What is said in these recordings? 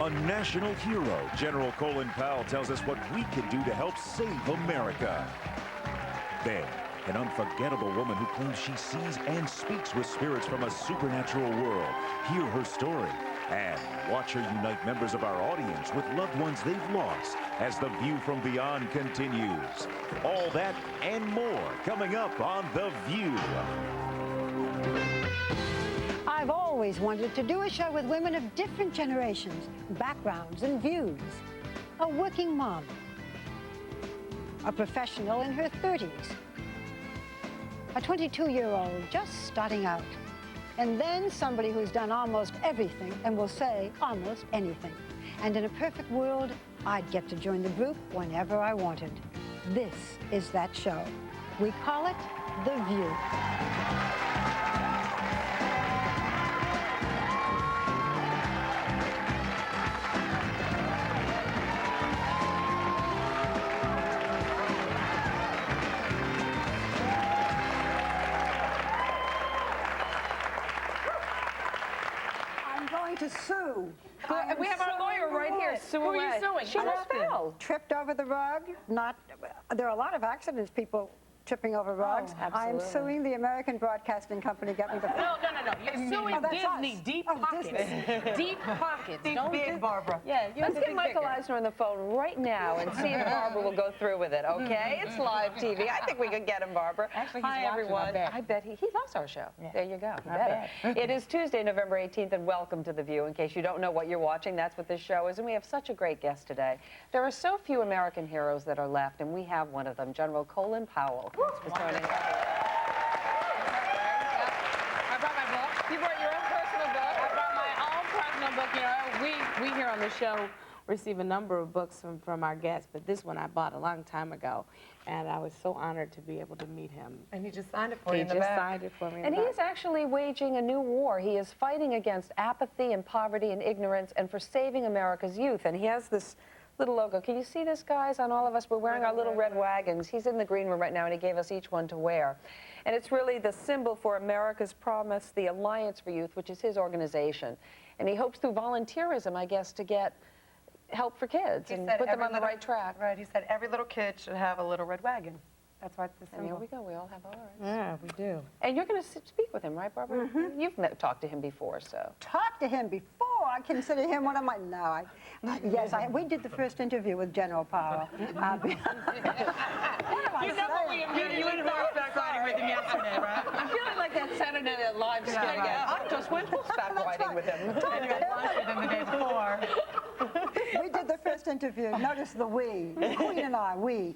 A national hero, General Colin Powell tells us what we can do to help save America. Then, an unforgettable woman who claims she sees and speaks with spirits from a supernatural world. Hear her story and watch her unite members of our audience with loved ones they've lost as The View from Beyond continues. All that and more coming up on The View. I've always wanted to do a show with women of different generations, backgrounds, and views. A working mom, a professional in her 30s, a 22-year-old just starting out, and then somebody who's done almost everything and will say almost anything. And in a perfect world, I'd get to join the group whenever I wanted. This is that show. We call it The View. To sue. We have our lawyer right here. Sue away. Who are you suing? She just fell. Tripped over the rug. There are a lot of accidents, people tripping over rugs. Oh, I am suing the American Broadcasting Company. Get me the No. You're suing Disney. Deep pockets. Deep pockets. Think big, Barbara. Yeah. Let's get Michael Eisner on the phone right now and see if Barbara will go through with it, okay? It's live TV. I think we could get him, Barbara. Actually, he's Hi, watching, everyone. I bet he loves our show. Yeah. There you go. You better. It is Tuesday, November 18th, and welcome to The View. In case you don't know what you're watching, that's what this show is, and we have such a great guest today. There are so few American heroes that are left, and we have one of them, General Colin Powell. Thanks for joining us. I brought my book. You brought your own personal book? I brought my own personal book. You know, we here on the show receive a number of books from our guests, but this one I bought a long time ago, and I was so honored to be able to meet him. And he just signed it for you in the He just back. signed it for me. And he is actually waging a new war. He is fighting against apathy and poverty and ignorance and for saving America's youth. And he has this little logo. Can you see this, guys, on all of us? We're wearing our little red wagons. He's in the green room right now, and he gave us each one to wear. And it's really the symbol for America's Promise, the Alliance for Youth, which is his organization. And he hopes through volunteerism, I guess, to get help for kids and put them on the right track. Right, he said every little kid should have a little red wagon. That's why it's the symbol. And here we go. We all have ours. Yeah, we do. And you're going to speak with him, right, Barbara? You've talked to him before, so. Talk to him before. I consider him one of my. No, we did the first interview with General Powell. You know what we immediately start fighting with him yesterday, right? I'm feeling like that Saturday Night Live skit. I just went back riding with him. And you had lunch with him the day before. We did the first interview. Notice the we. Queen and I, we.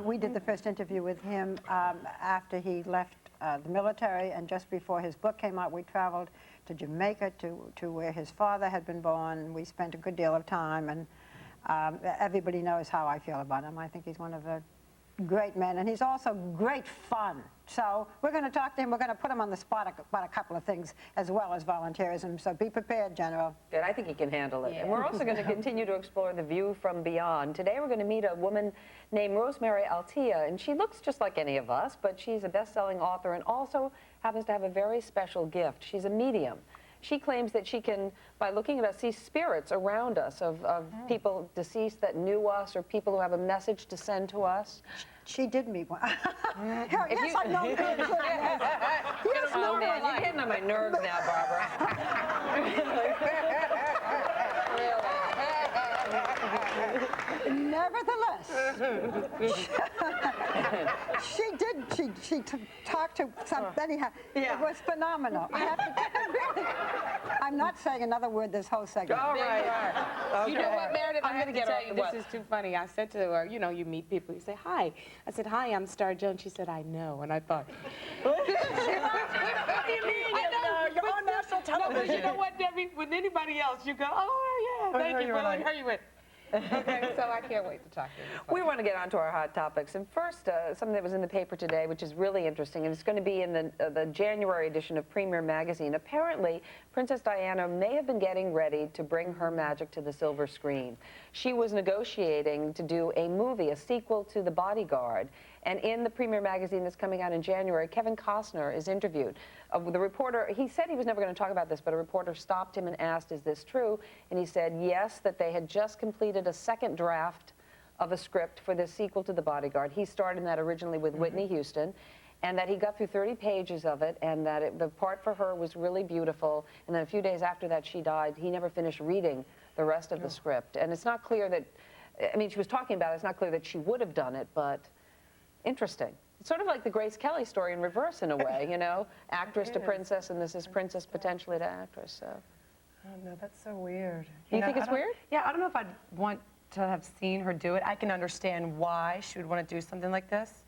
We did the first interview with him after he left the military, and just before his book came out, we traveled to Jamaica to where his father had been born. We spent a good deal of time, and everybody knows how I feel about him. I think he's one of the great men, and he's also great fun. So we're going to talk to him. We're going to put him on the spot about a couple of things as well as volunteerism. So be prepared, General. Good. I think he can handle it. Yeah. And we're also going to continue to explore the view from beyond. Today we're going to meet a woman named Rosemary Altea, and she looks just like any of us, but she's a best-selling author and also happens to have a very special gift. She's a medium. She claims that she can, by looking at us, see spirits around us of people deceased that knew us or people who have a message to send to us. She did meet one. Yes, I know. Yes, Oh, man, you're getting on my nerves now, Barbara. Nevertheless, she talked to somebody. It was phenomenal. I have to really, I'm not saying another word this whole segment. All right. You know what, Meredith? I'm I have gonna to get tell off you, the this is too funny. I said to her, you know, you meet people, you say, hi. I said, hi, I'm Star Jones. She said, I know. And I thought, what do you mean? I know. You're on national television. No, but you know what, Debbie? With anybody else, you go, oh, yeah, thank you. But like her, you went, okay, so I can't wait to talk to you. We want to get on to our hot topics. And first, something that was in the paper today, which is really interesting, and it's going to be in the January edition of Premier Magazine. Apparently, Princess Diana may have been getting ready to bring her magic to the silver screen. She was negotiating to do a movie, a sequel to The Bodyguard. And in the premiere magazine that's coming out in January, Kevin Costner is interviewed. The reporter, he said he was never going to talk about this, but a reporter stopped him and asked, is this true? And he said, yes, that they had just completed a second draft of a script for the sequel to The Bodyguard. He starred in that originally with Whitney Houston, and that he got through 30 pages of it, and that the part for her was really beautiful. And then a few days after that she died, he never finished reading the rest of the script. And it's not clear that, I mean, she was talking about it, it's not clear that she would have done it, but interesting. It's sort of like the Grace Kelly story in reverse in a way, you know? Actress to princess, and this is princess potentially to actress, so. Oh, no, that's so weird. You think it's weird? Yeah, I don't know if I'd want to have seen her do it. I can understand why she would want to do something like this.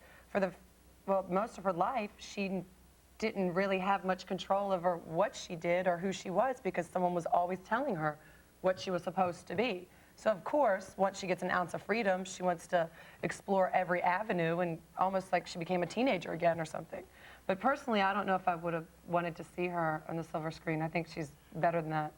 Well, most of her life, she didn't really have much control over what she did or who she was because someone was always telling her what she was supposed to be. So, of course, once she gets an ounce of freedom, she wants to explore every avenue and almost like she became a teenager again or something. But personally, I don't know if I would have wanted to see her on the silver screen. I think she's better than that.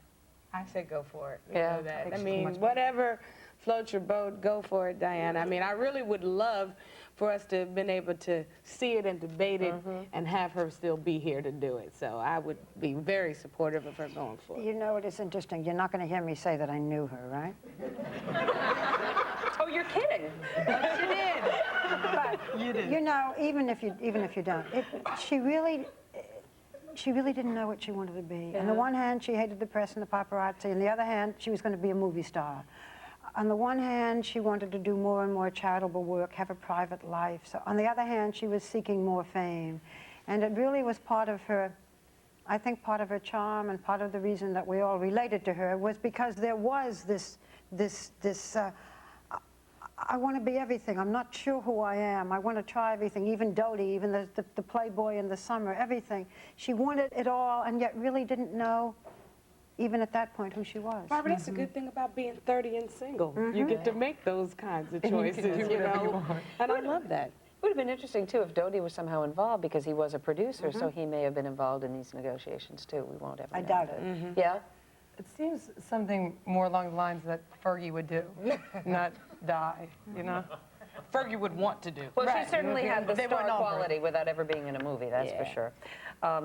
I say go for it. You Yeah. know that. I she's mean, much better. whatever floats your boat, go for it, Diana. I mean, I really would love for us to have been able to see it and debate it and have her still be here to do it. So I would be very supportive of her going for it. You know, it is interesting. You're not going to hear me say that I knew her, right? Oh, you're kidding. You did. But You did. you know, even if you don't, she really didn't know what she wanted to be. On the one hand, she hated the press and the paparazzi. On the other hand, she was going to be a movie star. On the one hand, she wanted to do more and more charitable work, have a private life. So on the other hand, she was seeking more fame. And it really was part of her, I think part of her charm and part of the reason that we all related to her was because there was this I want to be everything. I'm not sure who I am. I want to try everything, even Dodie, even the Playboy in the summer, everything. She wanted it all and yet really didn't know, even at that point, who she was. Barbara, that's a good thing about being 30 and single. You get to make those kinds of choices, you know? And I love that. It would have been interesting, too, if Dodie was somehow involved because he was a producer, so he may have been involved in these negotiations, too. We won't ever know. I doubt it. Yeah? It seems something more along the lines that Fergie would do, not die, you know? Fergie would want to do. Well, Right. she certainly had the They star went over it. quality without ever being in a movie, that's for Yeah. sure.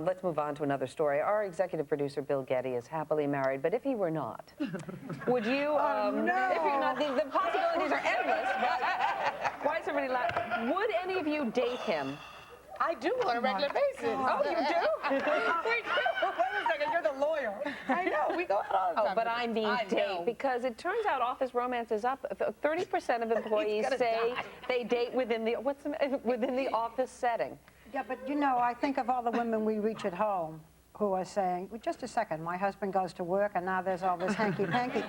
Let's move on to another story. Our executive producer, Bill Getty, is happily married, but if he were not, would you, if you're not, the possibilities are endless, but why is everybody laughing? Would any of you date him? I do on a regular basis. Oh, you do? We do. Wait a second, you're the lawyer. I know, we go out all the Oh, time. but I mean I date, know. because it turns out office romance is up. 30% of employees gonna say die. they date within the within the office setting. Yeah, but you know, I think of all the women we reach at home who are saying, well, just a second, my husband goes to work and now there's all this hanky-panky.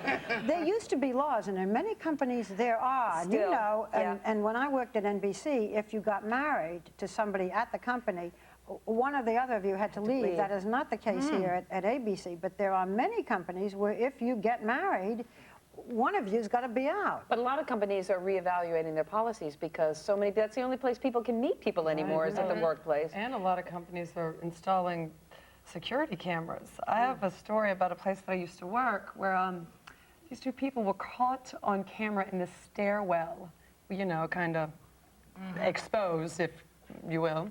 There used to be laws, and in many companies there are. And you Still, know, yeah. and when I worked at NBC, if you got married to somebody at the company, one or the other of you had to leave. leave. That is not the case here at ABC, but there are many companies where if you get married, one of you's got to be out. But a lot of companies are reevaluating their policies because that's the only place people can meet people anymore is at the workplace. And a lot of companies are installing security cameras. I have a story about a place that I used to work where these two people were caught on camera in the stairwell, you know, kind of exposed, if you will.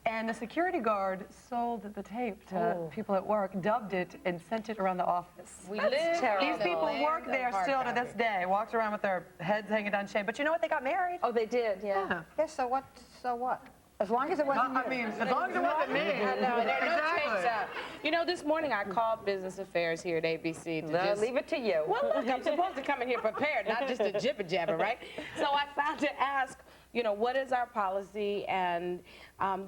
And the security guard sold the tape to people at work, dubbed it, and sent it around the office. We live terrible. These people work there still to this day, walked around with their heads hanging down shame. But you know what? They got married. Oh, they did, yeah. Yes, so what? So what? As long as it wasn't I you. mean, as long as it wasn't me. I know, there are no Exactly. tapes out. You know, this morning I called Business Affairs here at ABC to just... Leave it to you. Well, look, I'm supposed to come in here prepared, not just a jibber-jabber, right? So I found to ask, you know, what is our policy? And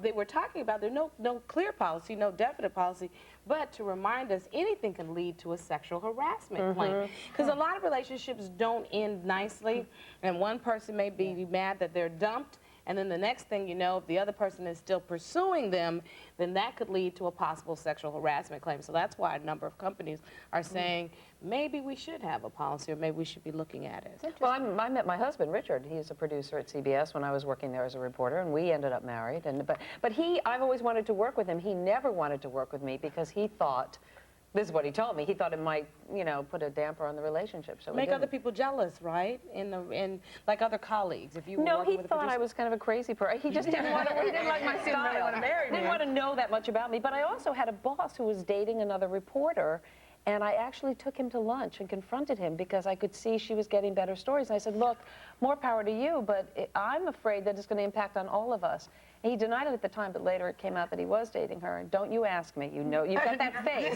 they were talking about there's no clear policy, no definite policy, but to remind us anything can lead to a sexual harassment claim. Because a lot of relationships don't end nicely, and one person may be mad that they're dumped, and then the next thing you know, if the other person is still pursuing them, then that could lead to a possible sexual harassment claim. So that's why a number of companies are saying, maybe we should have a policy, or maybe we should be looking at it. Well, I met my husband, Richard. He's a producer at CBS when I was working there as a reporter, and we ended up married. But I've always wanted to work with him. He never wanted to work with me because he thought This is what he told me. He thought it might, you know, put a damper on the relationship. So Make other people jealous, right? In like other colleagues. If you were No, working he with a thought I producer. was kind of a crazy person. He just didn't want to. He didn't like my style. really want to marry me. Didn't want to know that much about me. But I also had a boss who was dating another reporter. And I actually took him to lunch and confronted him because I could see she was getting better stories. And I said, look, more power to you, but I'm afraid that it's going to impact on all of us. And he denied it at the time, but later it came out that he was dating her. And don't you ask me. You know, you've got that face.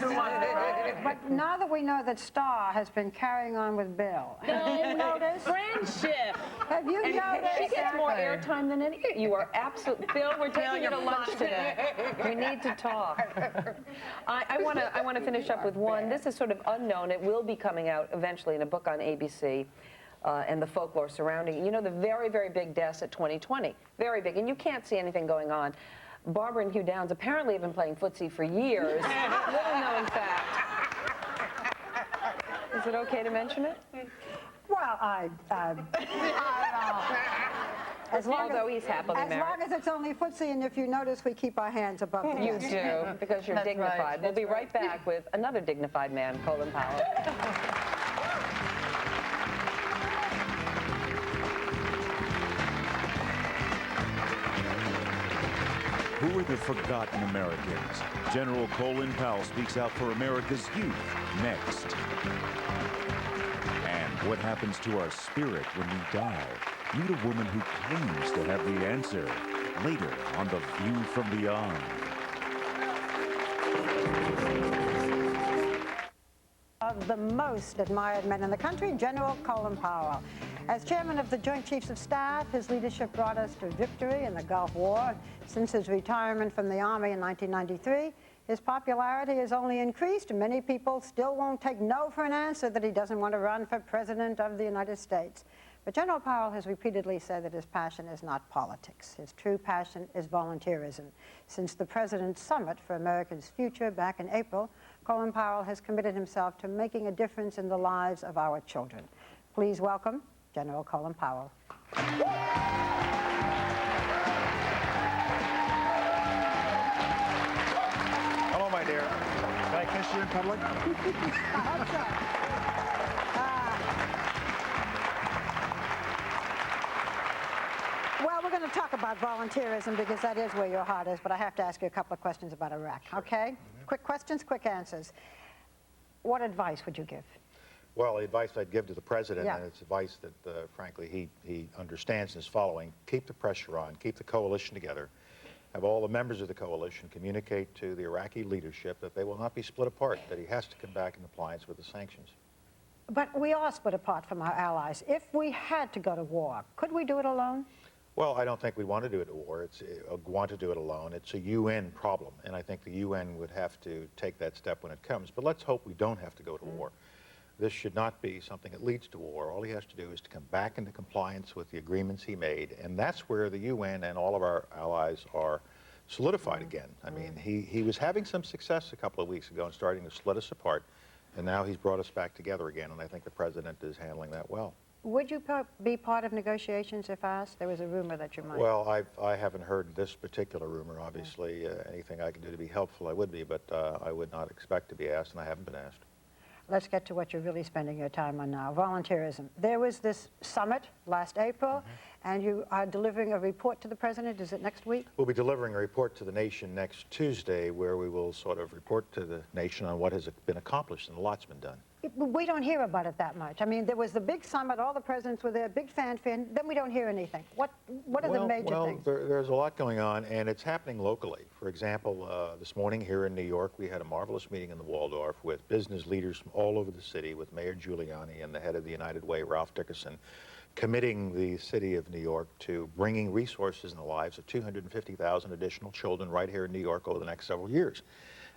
But now that we know that Star has been carrying on with Bill, have you noticed? Friendship. Have you noticed? She gets more airtime than any. You are absolutely. Bill, we're taking you to lunch today. We need to talk. I want to finish up with one. This is sort of unknown. It will be coming out eventually in a book on ABC. And the folklore surrounding it. You know, the very, very big deaths at 2020. Very big. And you can't see anything going on. Barbara and Hugh Downs apparently have been playing footsie for years. Little known fact. Is it okay to mention it? Well, as long Although he's happily as married. long as it's only footsie, and if you notice, we keep our hands above the You desk. do, because you're That's dignified. right. We'll be right back with another dignified man, Colin Powell. Who are the forgotten Americans? General Colin Powell speaks out for America's youth next. And what happens to our spirit when we die? Meet a woman who claims to have the answer. Later on The View from Beyond. Of the most admired men in the country, General Colin Powell. As chairman of the Joint Chiefs of Staff, his leadership brought us to victory in the Gulf War. Since his retirement from the Army in 1993, his popularity has only increased, and many people still won't take no for an answer that he doesn't want to run for President of the United States. But General Powell has repeatedly said that his passion is not politics. His true passion is volunteerism. Since the President's Summit for America's Future back in April, Colin Powell has committed himself to making a difference in the lives of our children. Please welcome General Colin Powell. Hello, my dear. Can I kiss you in public? Well, we're going to talk about volunteerism because that is where your heart is, but I have to ask you a couple of questions about Iraq, okay? Quick questions, quick answers. What advice would you give? Well, the advice I'd give to the president, Yeah. and it's advice that, frankly, he understands and is following, keep the pressure on, keep the coalition together, have all the members of the coalition communicate to the Iraqi leadership that they will not be split apart, that he has to come back in compliance with the sanctions. But we are split apart from our allies. If we had to go to war, could we do it alone? Well, I don't think we want to do it at war. Want to do it alone. It's a UN problem, and I think the UN would have to take that step when it comes. But let's hope we don't have to go to war. This should not be something that leads to war. All he has to do is to come back into compliance with the agreements he made, and that's where the UN and all of our allies are solidified again. I mean, he was having some success a couple of weeks ago in starting to split us apart, and now he's brought us back together again, and I think the president is handling that well. Would you be part of negotiations if asked? There was a rumor that you might. Well, I haven't heard this particular rumor, obviously. Anything I can do to be helpful, I would be, but I would not expect to be asked, and I haven't been asked. Let's get to what you're really spending your time on now, volunteerism. There was this summit last April, and you are delivering a report to the president. Is it next week? We'll be delivering a report to the nation next Tuesday, where we will sort of report to the nation on what has been accomplished and a lot's been done. We don't hear about it that much. I mean, there was the big summit, all the presidents were there, big fanfare, and then we don't hear anything. What are the major things? There's a lot going on, and it's happening locally. For example, this morning here in New York, we had a marvelous meeting in the Waldorf with business leaders from all over the city, with Mayor Giuliani and the head of the United Way, Ralph Dickerson, committing the city of New York to bringing resources in the lives of 250,000 additional children right here in New York over the next several years.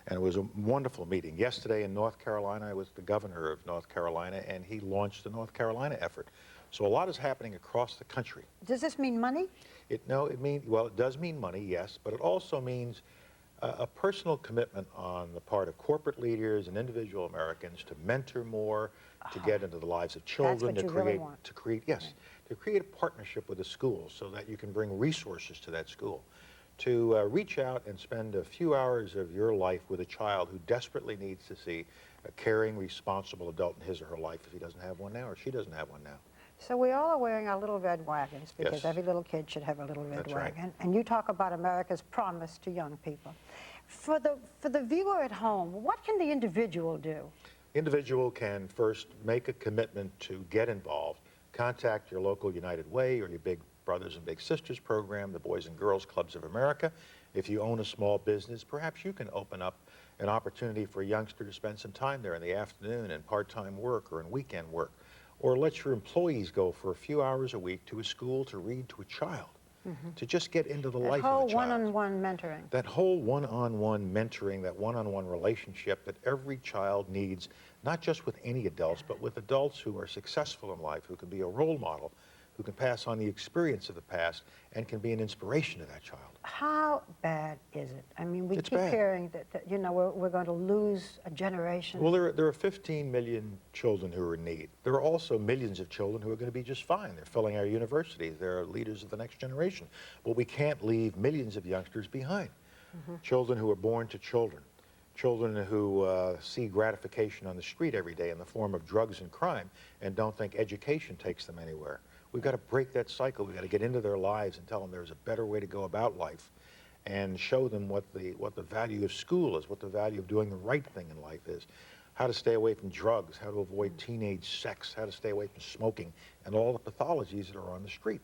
And it was a wonderful meeting. Yesterday in North Carolina, I was the governor of North Carolina, and he launched the North Carolina effort. So a lot is happening across the country. Does this mean money? It does mean money, yes, but it also means a personal commitment on the part of corporate leaders and individual Americans to mentor more, to get into the lives of children, That's what you really want. to create a partnership with the schools so that you can bring resources to that school, to reach out and spend a few hours of your life with a child who desperately needs to see a caring, responsible adult in his or her life if he doesn't have one now or she doesn't have one now. So we all are wearing our little red wagons because Yes. every little kid should have a little red That's right. wagon. And you talk about America's promise to young people. For the viewer at home, what can the individual do? Individual can first make a commitment to get involved. Contact your local United Way or your Big Brothers and Big Sisters program, the Boys and Girls Clubs of America. If you own a small business, perhaps you can open up an opportunity for a youngster to spend some time there in the afternoon in part-time work or in weekend work. Or let your employees go for a few hours a week to a school to read to a child, to just get into the life of a Whole child. one-on-one mentoring. That whole one-on-one mentoring, that one-on-one relationship that every child needs, not just with any adults, but with adults who are successful in life, who can be a role model, who can pass on the experience of the past and can be an inspiration to that child. How bad is it? I mean, we It's keep bad. hearing that you know, we're going to lose a generation. Well, there are 15 million children who are in need. There are also millions of children who are going to be just fine. They're filling our universities. They're leaders of the next generation. But we can't leave millions of youngsters behind. Children who are born to children. Children who see gratification on the street every day in the form of drugs and crime and don't think education takes them anywhere. We've got to break that cycle. We've got to get into their lives and tell them there's a better way to go about life and show them what the value of school is, what the value of doing the right thing in life is, how to stay away from drugs, how to avoid teenage sex, how to stay away from smoking, and all the pathologies that are on the street.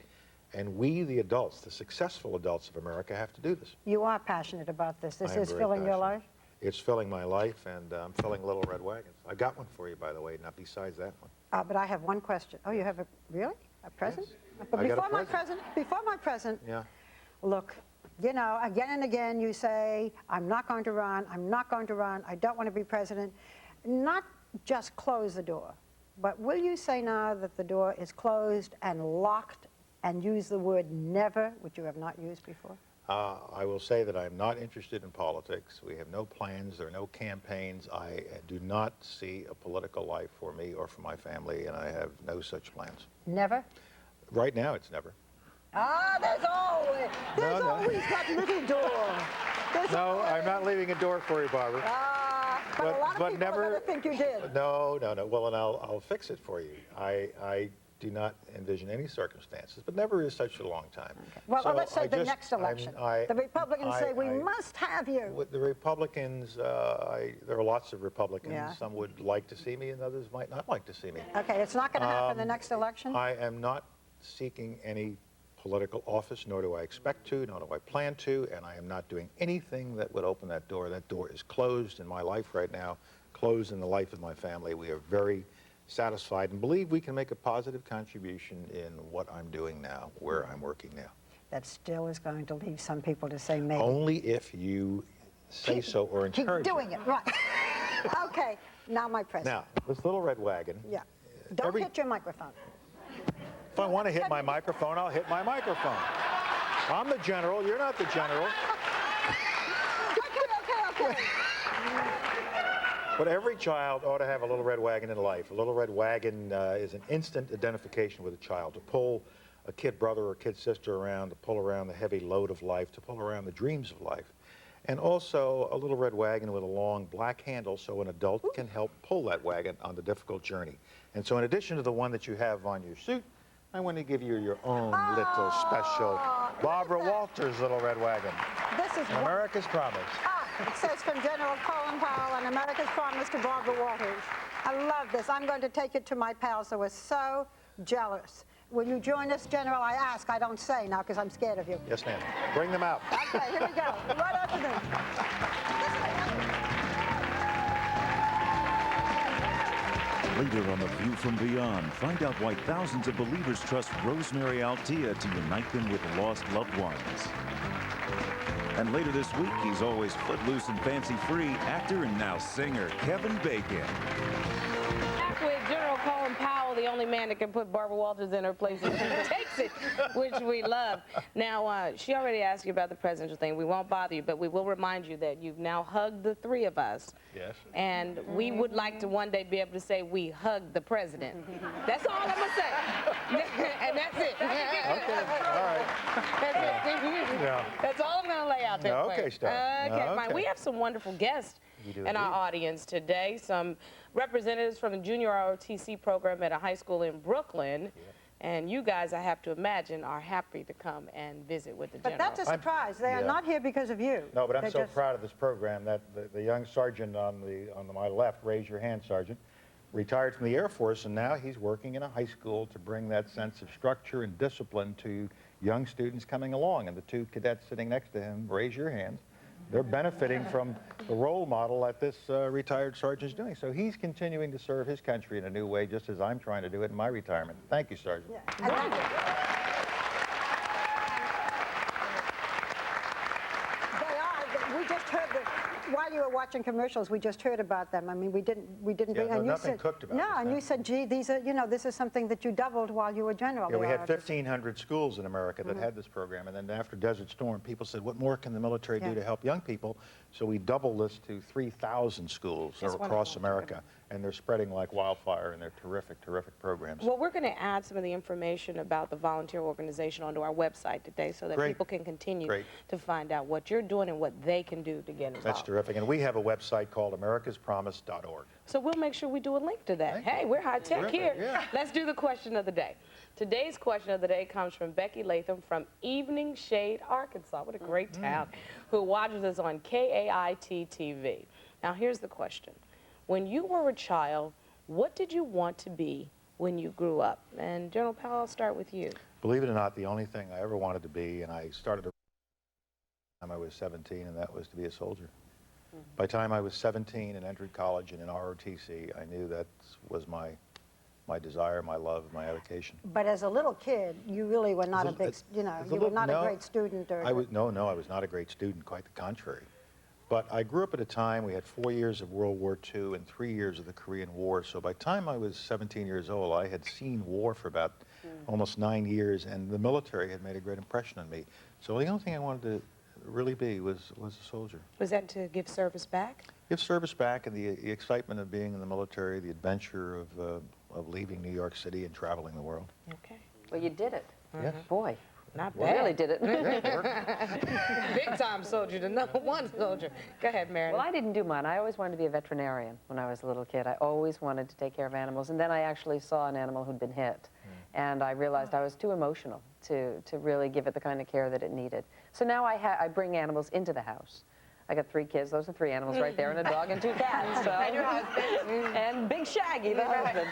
And we, the adults, the successful adults of America, have to do this. You are passionate about this. This I am is very filling your passionate. life? It's filling my life, and I'm filling little red wagons. I got one for you, by the way, not besides that one. But I have one question. Oh, you have a, really? A present? Yes. But I got a before my present, Yeah. look, you know, again and again you say, I'm not going to run, I'm not going to run, I don't want to be president. Not just close the door, but will you say now that the door is closed and locked and use the word never, which you have not used before? I will say that I'm not interested in politics. We have no plans. There are no campaigns. I do not see a political life for me or for my family, and I have no such plans. Never? Right now, it's never. There's always that little door. No, I'm not leaving a door for you, Barbara. But a lot of people are going to think you did. No. Well, and I'll fix it for you. I do not envision any circumstances, but never is such a long time. Okay. Well, So let's say the next election. The Republicans say, we I- must have you. With the Republicans, there are lots of Republicans. Yeah. Some would like to see me, and others might not like to see me. Okay, it's not going to happen the next election? I am not seeking any political office, nor do I expect to, nor do I plan to, and I am not doing anything that would open that door. That door is closed in my life right now, closed in the life of my family. We are very satisfied and believe we can make a positive contribution in what I'm doing now, where I'm working now. That still is going to leave some people to say maybe. Only if you say so or encourage Keep doing it, right. Okay, now my present. Now, this little red wagon. Yeah. Don't hit your microphone. If I want to hit my microphone, I'll hit my microphone. I'm the general. You're not the general. Okay. But every child ought to have a little red wagon in life. A little red wagon is an instant identification with a child, to pull a kid brother or kid sister around, to pull around the heavy load of life, to pull around the dreams of life. And also a little red wagon with a long black handle so an adult can help pull that wagon on the difficult journey. And so in addition to the one that you have on your suit, I want to give you your own little special Barbara Walters little red wagon. This is America's promise. It says from General Colin Powell and America's promise to Barbara Walters. I love this. I'm going to take it to my pals who are so jealous. Will you join us, General? I ask. I don't say now because I'm scared of you. Yes, ma'am. Bring them out. Okay, here we go. Right over there. Later on The View from Beyond, find out why thousands of believers trust Rosemary Altea to unite them with lost loved ones. And later this week, he's always footloose and fancy-free, actor and now singer Kevin Bacon. Back with General Colin Powell, the the only man that can put Barbara Walters in her place, and she takes it, which we love. Now, she already asked you about the presidential thing. We won't bother you, but we will remind you that you've now hugged the three of us. Yes. And we would like to one day be able to say we hugged the president. That's all I'm going to say. And that's it. Okay, all right. Yeah. That's all I'm going to lay out there for Okay, you. Star. Okay, fine. Okay. We have some wonderful guests You do in our indeed. audience today. Some representatives from the junior ROTC program at a high school in Brooklyn. And you guys, I have to imagine, are happy to come and visit with the But general. that's a surprise. They are yeah. not here because of you. No, but I'm They're so just- proud of this program that the young sergeant on my left, raise your hand, Sergeant, retired from the Air Force, and now he's working in a high school to bring that sense of structure and discipline to young students coming along. And the two cadets sitting next to him, raise your hands. They're benefiting from the role model that this retired sergeant is doing. So he's continuing to serve his country in a new way, just as I'm trying to do it in my retirement. Thank you, Sergeant. Yeah. And then- They are. We just heard while you were watching commercials, we just heard about them. I mean, we didn't Yeah, bring. no, And you nothing said, cooked about no, this, and no. you said, gee, these are, this is something that you doubled while you were general. Yeah, we had ROTC. 1,500 schools in America that had this program, and then after Desert Storm, people said, what more can the military do Yeah. to help young people? So we doubled this to 3,000 schools That's across wonderful. America, and they're spreading like wildfire, and they're terrific, terrific programs. Well, we're going to add some of the information about the volunteer organization onto our website today so that Great. people can continue Great. to find out what you're doing and what they can do to get involved. That's terrific, and we have a website called americaspromise.org. So we'll make sure we do a link to that. Thank Hey, you. we're high tech Terrific, here. yeah. Let's do the question of the day. Today's question of the day comes from Becky Latham from Evening Shade, Arkansas. What a great town. Who watches us on KAIT TV. Now, here's the question. When you were a child, what did you want to be when you grew up? And General Powell, I'll start with you. Believe it or not, the only thing I ever wanted to be, and I started time I was 17, and that was to be a soldier. By the time I was 17 and entered college and in ROTC, I knew that was my desire, my love, my avocation. But as a little kid, you really were not a big, It's you a were little- not no, a great student. Or I was no, I was not a great student. Quite the contrary. But I grew up at a time we had 4 years of World War II and 3 years of the Korean War. So by the time I was 17 years old, I had seen war for about almost 9 years, and the military had made a great impression on me. So the only thing I wanted to really be was a soldier. Was that to give service back? Give service back, and the excitement of being in the military, the adventure of leaving New York City and traveling the world. Okay. Well, you did it. Yes. Boy, Not you bad. really did it. Big time soldier, the #1 soldier. Go ahead, Meredith. Well, I didn't do mine. I always wanted to be a veterinarian when I was a little kid. I always wanted to take care of animals. And then I actually saw an animal who'd been hit. And I realized I was too emotional to really give it the kind of care that it needed. So now I bring animals into the house. I got 3 kids. Those are 3 animals right there, and a dog and 2 cats. So. And your husband. And Big Shaggy, the husband.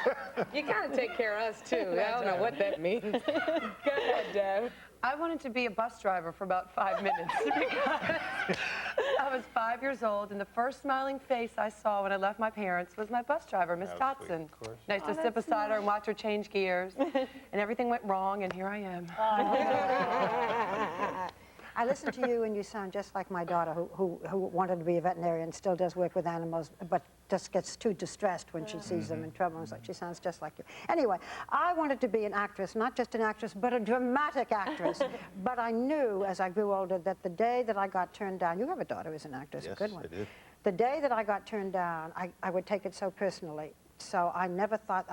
You kind of take care of us, too. I don't know what that means. Go ahead, Deb. I wanted to be a bus driver for about 5 minutes because I was 5 years old, and the first smiling face I saw when I left my parents was my bus driver, Miss How sweet, Dotson. of course. Nice to sit beside her and watch her change gears, and everything went wrong, and here I am. I listen to you and you sound just like my daughter who wanted to be a veterinarian, still does work with animals, but just gets too distressed when she sees them in trouble. So she sounds just like you. Anyway, I wanted to be an actress, not just an actress, but a dramatic actress. But I knew as I grew older that the day that I got turned down, you have a daughter who's an actress, Yes, a good one. I did. The day that I got turned down, I would take it so personally. So I never thought,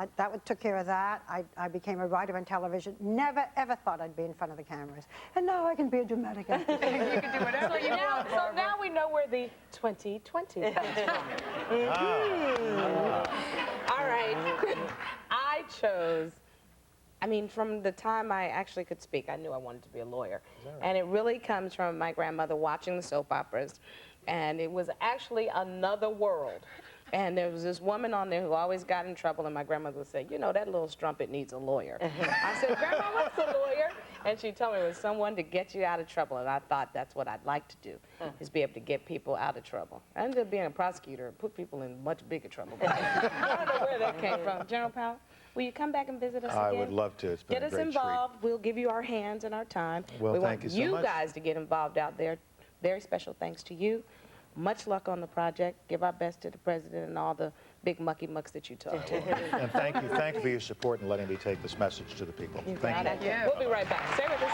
took care of that. I became a writer on television. Never, ever thought I'd be in front of the cameras. And now I can be a dramatic actress. You can do whatever you want, So Barbara. now we know where the 2020 comes from. All right. I chose, from the time I actually could speak, I knew I wanted to be a lawyer. And it really comes from my grandmother watching the soap operas. And it was actually another world. And there was this woman on there who always got in trouble, and my grandmother would say, you know, that little strumpet needs a lawyer. I said, Grandma, what's a lawyer? And she told me it was someone to get you out of trouble, and I thought that's what I'd like to do, is be able to get people out of trouble. I ended up being a prosecutor and put people in much bigger trouble. But I don't know where that came from. General Powell, will you come back and visit us again? I would love to. It's been Get a us great involved. We'll give you our hands and our time. Well, we thank want you so much. guys to get involved out there. Very special thanks to you. Much luck on the project. Give our best to the president and all the big mucky mucks that you talk. And thank you for your support and letting me take this message to the people. Thank you. We'll be right back. Stay with us.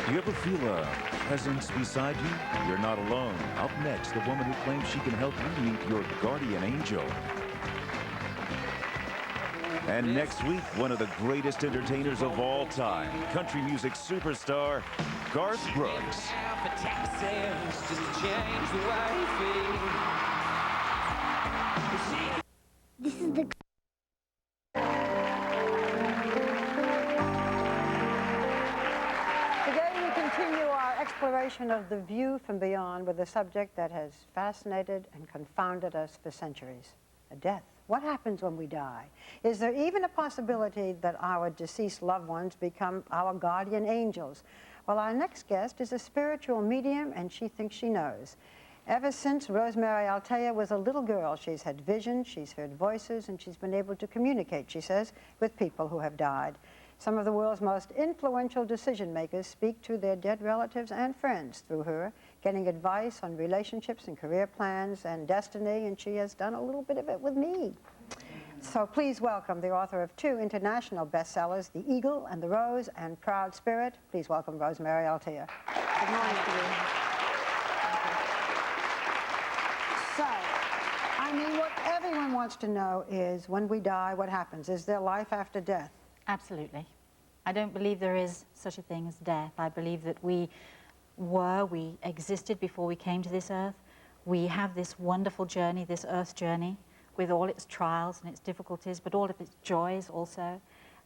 Do you ever feel a presence beside you? You're not alone. Up next, the woman who claims she can help you meet your guardian angel. And next week, one of the greatest entertainers of all time, country music superstar, Garth Brooks. This is the Today we continue our exploration of the view from beyond with a subject that has fascinated and confounded us for centuries, death. What happens when we die? Is there even a possibility that our deceased loved ones become our guardian angels? Well, our next guest is a spiritual medium, and she thinks she knows. Ever since Rosemary Altea was a little girl, she's had visions, she's heard voices, and she's been able to communicate, she says, with people who have died. Some of the world's most influential decision makers speak to their dead relatives and friends through her, getting advice on relationships and career plans and destiny, and she has done a little bit of it with me. So please welcome the author of 2 international bestsellers, The Eagle and the Rose and Proud Spirit. Please welcome Rosemary Altea. Good morning to you. So, I mean, what everyone wants to know is, when we die, what happens? Is there life after death? Absolutely. I don't believe there is such a thing as death. I believe that we existed before we came to this earth. We have this wonderful journey, this earth journey, with all its trials and its difficulties, but all of its joys also.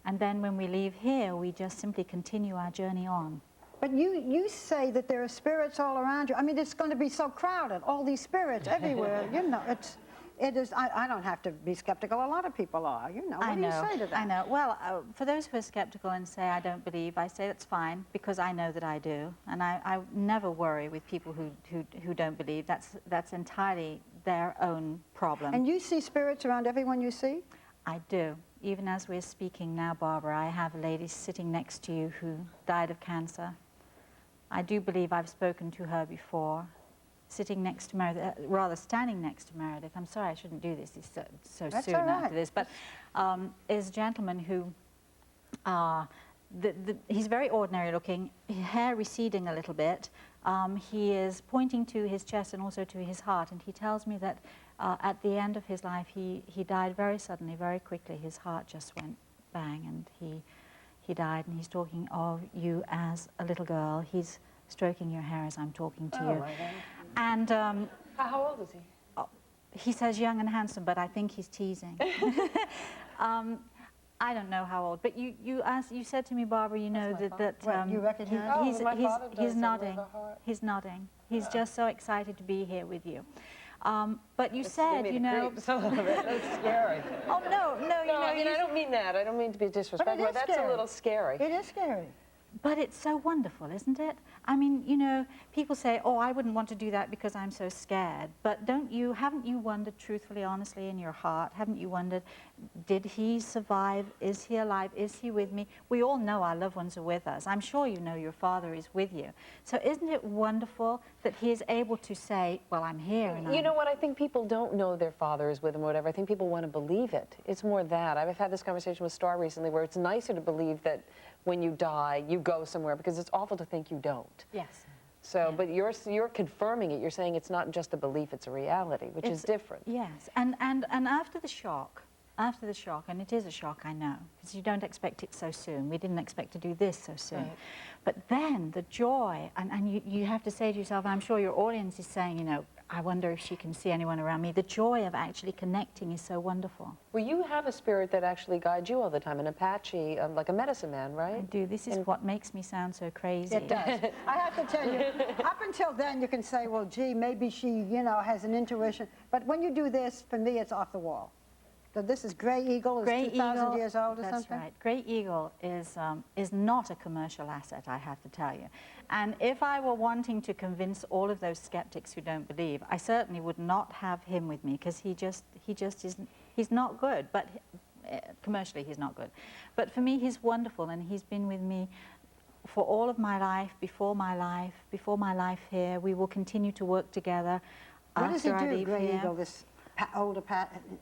And then when we leave here, we just simply continue our journey on. But you say that there are spirits all around you. I mean, it's going to be so crowded, all these spirits everywhere. You know, it is. I don't have to be skeptical. A lot of people are. You know. What do you say to that? I know. Well, for those who are skeptical and say I don't believe, I say that's fine, because I know that I do, and I never worry with people who don't believe. That's entirely their own problem. And you see spirits around everyone you see? I do. Even as we're speaking now, Barbara, I have a lady sitting next to you who died of cancer. I do believe I've spoken to her before, sitting next to Meredith, rather standing next to Meredith. I'm sorry, I shouldn't do this so soon after this, but is a gentleman who, he's very ordinary looking, hair receding a little bit. He is pointing to his chest and also to his heart, and he tells me that at the end of his life, he died very suddenly, very quickly. His heart just went bang, and he died, and he's talking of you as a little girl. He's stroking your hair as I'm talking to you. And How old is he? he says young and handsome, but I think he's teasing. I don't know how old, but you said to me, Barbara, you know that you recognize? he's nodding. He's nodding. He's just so excited to be here with you. But you said, you know. That's scary. Oh no, you know. I mean, I don't mean that. I don't mean to be disrespectful, but that's a little scary. It is scary. But it's so wonderful, isn't it? I mean, you know, people say, oh, I wouldn't want to do that because I'm so scared. But haven't you wondered truthfully, honestly, in your heart, haven't you wondered, did he survive? Is he alive? Is he with me? We all know our loved ones are with us. I'm sure you know your father is with you. So isn't it wonderful that he is able to say, well, I'm here. And You know what? I think people don't know their father is with them or whatever. I think people want to believe it. It's more that. I've had this conversation with Star recently where it's nicer to believe that when you die, you go somewhere, because it's awful to think you don't. Yes. So, yeah. But you're confirming it. You're saying it's not just a belief, it's a reality, which is different. Yes, and after the shock, and it is a shock, I know, because you don't expect it so soon. We didn't expect to do this so soon. Right. But then the joy, and you have to say to yourself, and I'm sure your audience is saying, you know, I wonder if she can see anyone around me. The joy of actually connecting is so wonderful. Well, you have a spirit that actually guides you all the time, an Apache, like a medicine man, right? I do. This is what makes me sound so crazy. It does. I have to tell you, up until then, you can say, well, gee, maybe she, you know, has an intuition. But when you do this, for me, it's off the wall. So this is Gray Eagle, is 2,000 years old or something? That's right. Gray Eagle is not a commercial asset, I have to tell you. And if I were wanting to convince all of those skeptics who don't believe, I certainly would not have him with me, because he just isn't, he's not good, but commercially he's not good. But for me, he's wonderful, and he's been with me for all of my life, before my life here. We will continue to work together. What does he after I do, leave Grey here. Eagle, this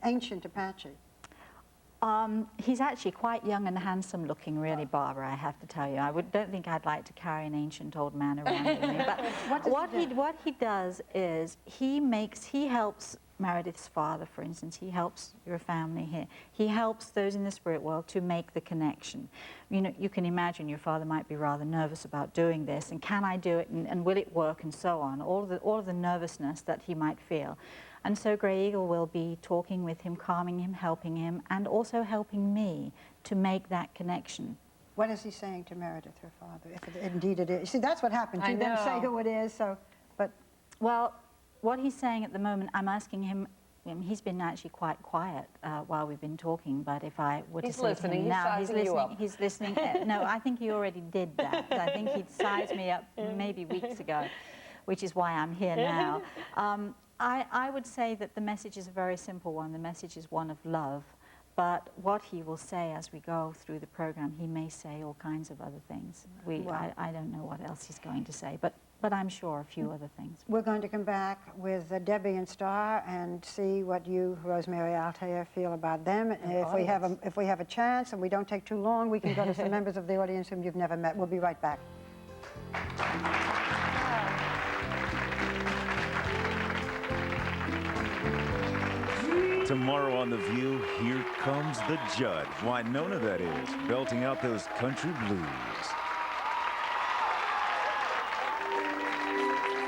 ancient Apache? He's actually quite young and handsome looking, really, Barbara, I have to tell you. Don't think I'd like to carry an ancient old man around with me. But what he does is he helps Meredith's father, for instance. He helps your family here. He helps those in the spirit world to make the connection. You know, you can imagine your father might be rather nervous about doing this, and can I do it, and will it work, and so on. All of the nervousness that he might feel. And so Grey Eagle will be talking with him, calming him, helping him, and also helping me to make that connection. What is he saying to Meredith, her father, if indeed it is? See, that's what happens. I You then say know. who it is, so, but... Well, what he's saying at the moment, I'm asking him, he's been actually quite quiet while we've been talking, but if I were to say to him now, he's listening. He's listening. No, I think he already did that. I think he'd sized me up maybe weeks ago, which is why I'm here now. I would say that the message is a very simple one. The message is one of love. But what he will say as we go through the program, he may say all kinds of other things. I don't know what else he's going to say, but I'm sure a few other things. We're going to come back with Debbie and Star and see what you, Rosemary, Altea, feel about them. If we have a chance and we don't take too long, we can go to some members of the audience whom you've never met. We'll be right back. Tomorrow on The View, here comes the judge. Winona, that is, belting out those country blues.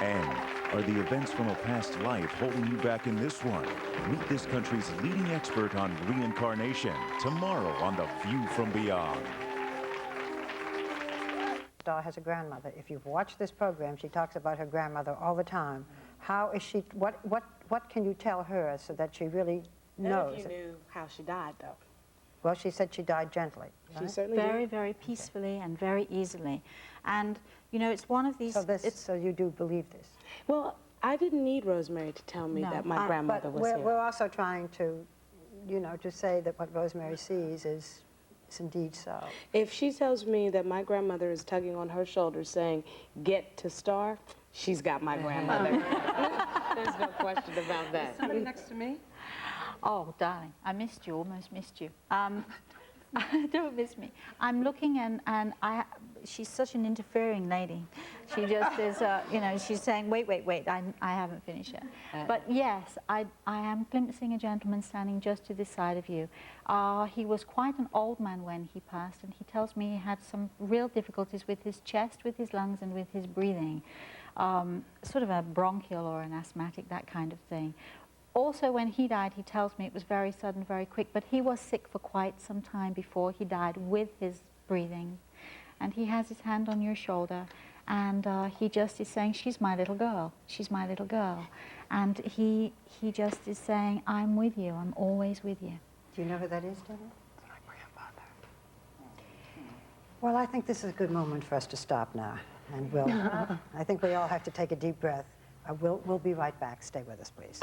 And are the events from a past life holding you back in this one? Meet this country's leading expert on reincarnation tomorrow on The View from Beyond. Star has a grandmother. If you've watched this program, she talks about her grandmother all the time. How is she, what can you tell her so that she really knows? If you knew how she died, though. Well, she said she died gently. She Right? certainly Very, did. very peacefully and very easily. And, you know, it's one of these... So you do believe this? Well, I didn't need Rosemary to tell me No. that my grandmother But was here. we're also trying to, you know, to say that what Rosemary sees is indeed so. If she tells me that my grandmother is tugging on her shoulder saying, "Get to Star," she's got my grandmother. There's no question about that. Somebody next to me? Oh, darling, I missed you, almost missed you. Don't miss me. I'm looking and she's such an interfering lady. She just is, you know, she's saying, wait, I haven't finished yet. But yes, I am glimpsing a gentleman standing just to this side of you. He was quite an old man when he passed, and he tells me he had some real difficulties with his chest, with his lungs, and with his breathing. Sort of a bronchial or an asthmatic, that kind of thing. Also, when he died, he tells me it was very sudden, very quick, but he was sick for quite some time before he died with his breathing. And he has his hand on your shoulder, and he just is saying, she's my little girl, she's my little girl. And he just is saying, I'm with you, I'm always with you. Do you know who that is, Debbie? My grandmother. Well, I think this is a good moment for us to stop now. And we'll, I think we all have to take a deep breath. We'll be right back. Stay with us, please.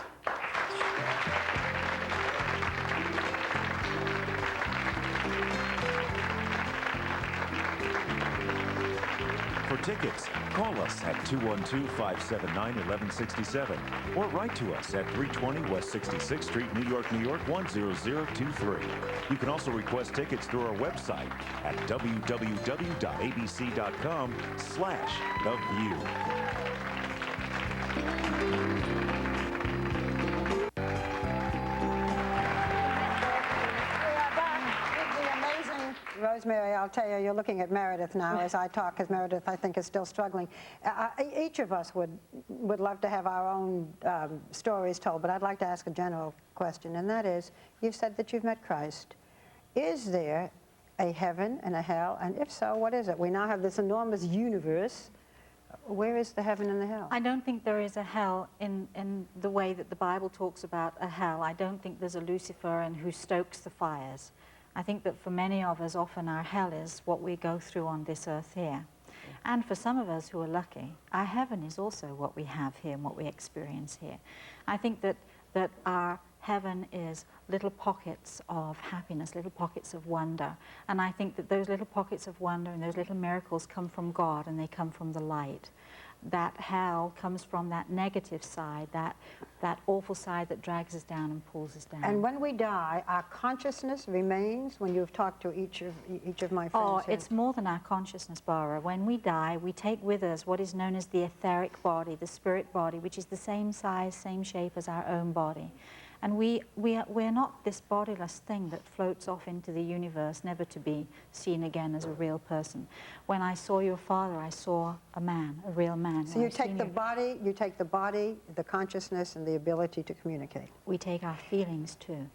For tickets, call us at 212-579-1167 or write to us at 320 West 66th Street, New York, New York, 10023. You can also request tickets through our website at www.abc.com/theview. Rosemary, I'll tell you, you're looking at Meredith now as I talk, because Meredith, I think, is still struggling. Each of us would love to have our own stories told, but I'd like to ask a general question, and that is, you've said that you've met Christ. Is there a heaven and a hell, and if so, what is it? We now have this enormous universe. Where is the heaven and the hell? I don't think there is a hell in the way that the Bible talks about a hell. I don't think there's a Lucifer and who stokes the fires. I think that for many of us, often our hell is what we go through on this earth here. And for some of us who are lucky, our heaven is also what we have here and what we experience here. I think that our heaven is little pockets of happiness, little pockets of wonder. And I think that those little pockets of wonder and those little miracles come from God, and they come from the light. That hell comes from that negative side, that awful side that drags us down and pulls us down. And when we die, our consciousness remains. When you've talked to each of my friends. Oh, here. it's more than our consciousness, Barbara. When we die, we take with us what is known as the etheric body, the spirit body, which is the same size, same shape as our own body. And we're not this bodiless thing that floats off into the universe, never to be seen again as a real person. When I saw your father, I saw a man, a real man. So you take the body, the consciousness, and the ability to communicate. We take our feelings too.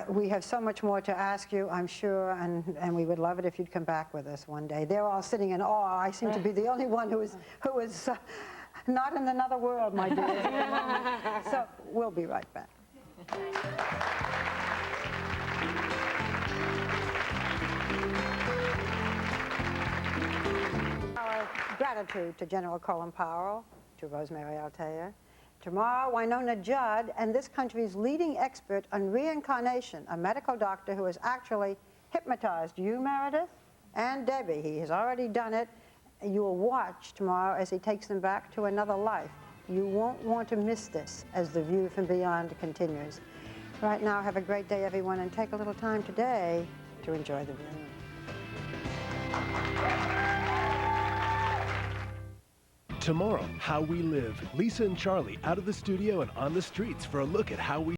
We have so much more to ask you, I'm sure, and we would love it if you'd come back with us one day. They're all sitting in awe. I seem to be the only one who is not in another world, my dear. So we'll be right back. Our gratitude to General Colin Powell, to Rosemary Altea. Tomorrow, Winona Judd and this country's leading expert on reincarnation, a medical doctor who has actually hypnotized you, Meredith, and Debbie. He has already done it. You will watch tomorrow as he takes them back to another life. You won't want to miss this as The View from Beyond continues. Right now, have a great day, everyone, and take a little time today to enjoy The View. Tomorrow, How We Live. Lisa and Charlie out of the studio and on the streets for a look at how we